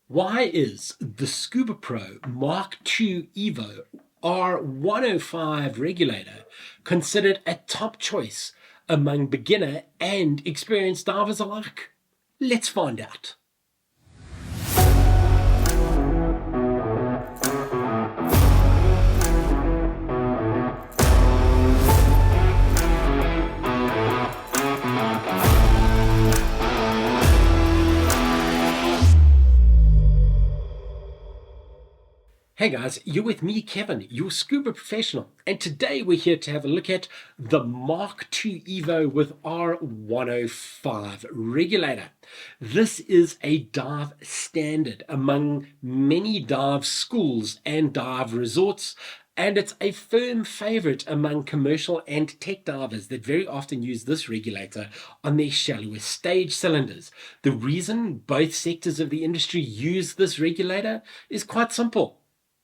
Why is the Scubapro Mark II EVO R105 Regulator considered a top choice among beginner and experienced divers alike? Let's find out. Hey guys, you're with me, Kevin, your scuba professional, and today we're here to have a look at the Mark II EVO with R105 Regulator. This is a dive standard among many dive schools and dive resorts, and it's a firm favorite among commercial and tech divers that very often use this regulator on their shallower stage cylinders. The reason both sectors of the industry use this regulator is quite simple.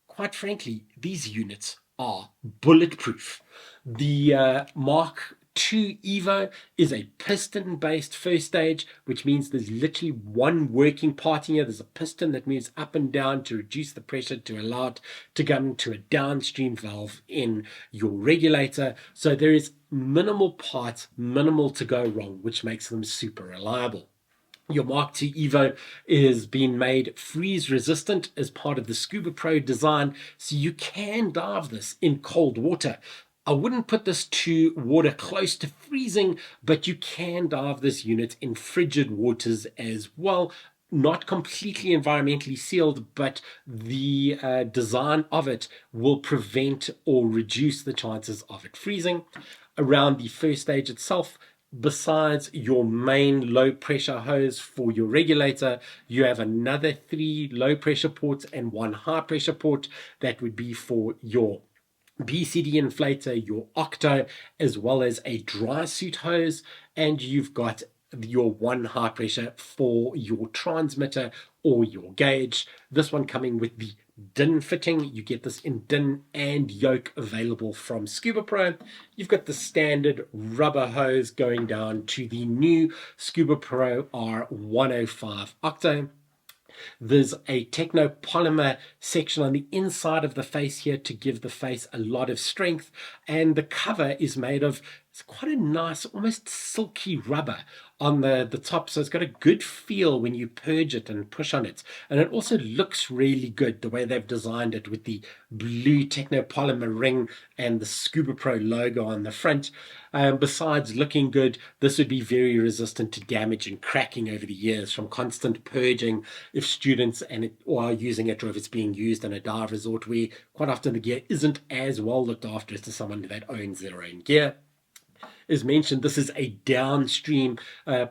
Quite frankly, these units are bulletproof. The Mark II EVO is a piston-based first stage, which means there's literally one working part here. There's a piston that moves up and down to reduce the pressure to allow it to come to a downstream valve in your regulator. So there is minimal parts, minimal to go wrong, which makes them super reliable. Your Mark II EVO is being made freeze resistant as part of the Scubapro design, so you can dive this in cold water. I wouldn't put this to water close to freezing, but you can dive this unit in frigid waters as well. Not completely environmentally sealed, but the design of it will prevent or reduce the chances of it freezing. Around the first stage itself, besides your main low pressure hose for your regulator, you have another 3 low pressure ports and 1 high pressure port that would be for your BCD inflator, your octo, as well as a dry suit hose, and you've got your 1 high pressure for your transmitter or your gauge. This one coming with the DIN fitting. You get this in DIN and yoke available from Scubapro. You've got the standard rubber hose going down to the new Scubapro R105 Octo. There's a technopolymer section on the inside of the face here to give the face a lot of strength, and the cover is made of, it's quite a nice, almost silky rubber on the top, so it's got a good feel when you purge it and push on it. And it also looks really good the way they've designed it with the blue technopolymer ring and the Scubapro logo on the front. Besides looking good, this would be very resistant to damage and cracking over the years from constant purging if students are using it, or if it's being used in a dive resort where quite often the gear isn't as well looked after as to someone that owns their own gear. As mentioned, this is a downstream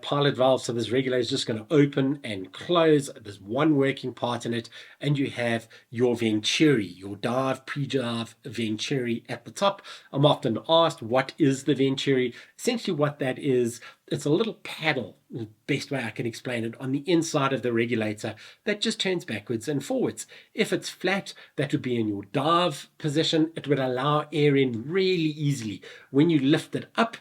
pilot valve, so this regulator is just going to open and close. There's one working part in it, and you have your venturi, your dive, pre-dive venturi at the top. I'm often asked, what is the venturi? Essentially what that is, it's a little paddle, the best way I can explain it, on the inside of the regulator that just turns backwards and forwards. If it's flat, that would be in your dive position. It would allow air in really easily. When you lift it up,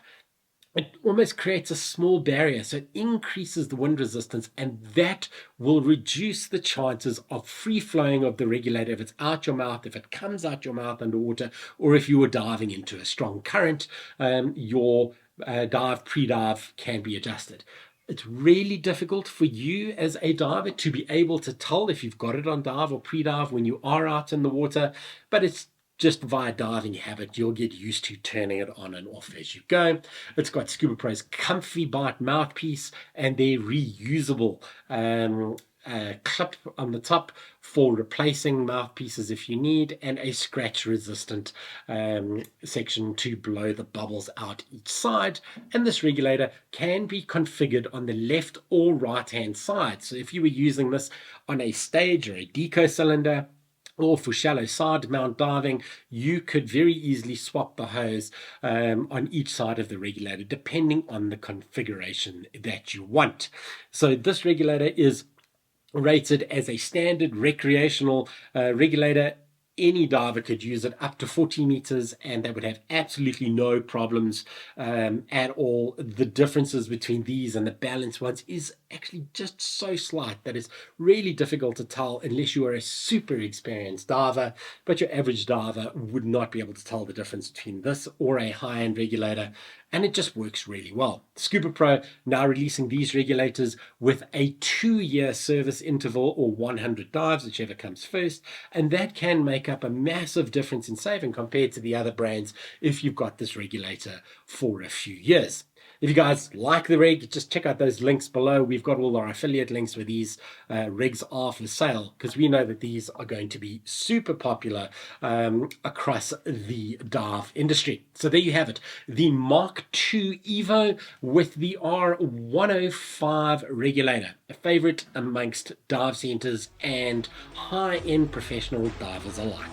it almost creates a small barrier, so it increases the wind resistance, and that will reduce the chances of free flowing of the regulator if it's out your mouth, if it comes out your mouth underwater, or if you were diving into a strong current. Your dive, pre-dive can be adjusted. It's really difficult for you as a diver to be able to tell if you've got it on dive or pre-dive when you are out in the water, but it's just via diving habit, you'll get used to turning it on and off as you go. It's got Scubapro's Comfy Bite mouthpiece and their reusable clip on the top for replacing mouthpieces if you need, and a scratch resistant section to blow the bubbles out each side. And this regulator can be configured on the left or right hand side, so if you were using this on a stage or a deco cylinder, or for shallow side mount diving, you could very easily swap the hose on each side of the regulator depending on the configuration that you want. So this regulator is rated as a standard recreational regulator any diver could use it up to 40 meters and they would have absolutely no problems at all. The differences between these and the balanced ones is actually just so slight that it's really difficult to tell unless you are a super experienced diver, but your average diver would not be able to tell the difference between this or a high-end regulator, and it just works really well. Scubapro now releasing these regulators with a 2-year service interval or 100 dives, whichever comes first, and that can make up a massive difference in saving compared to the other brands if you've got this regulator for a few years. If you guys like the rig, just check out those links below. We've got all our affiliate links where these rigs are for sale, because we know that these are going to be super popular across the dive industry. So there you have it, the Mark II EVO with the R105 regulator, a favorite amongst dive centers and high-end professional divers alike.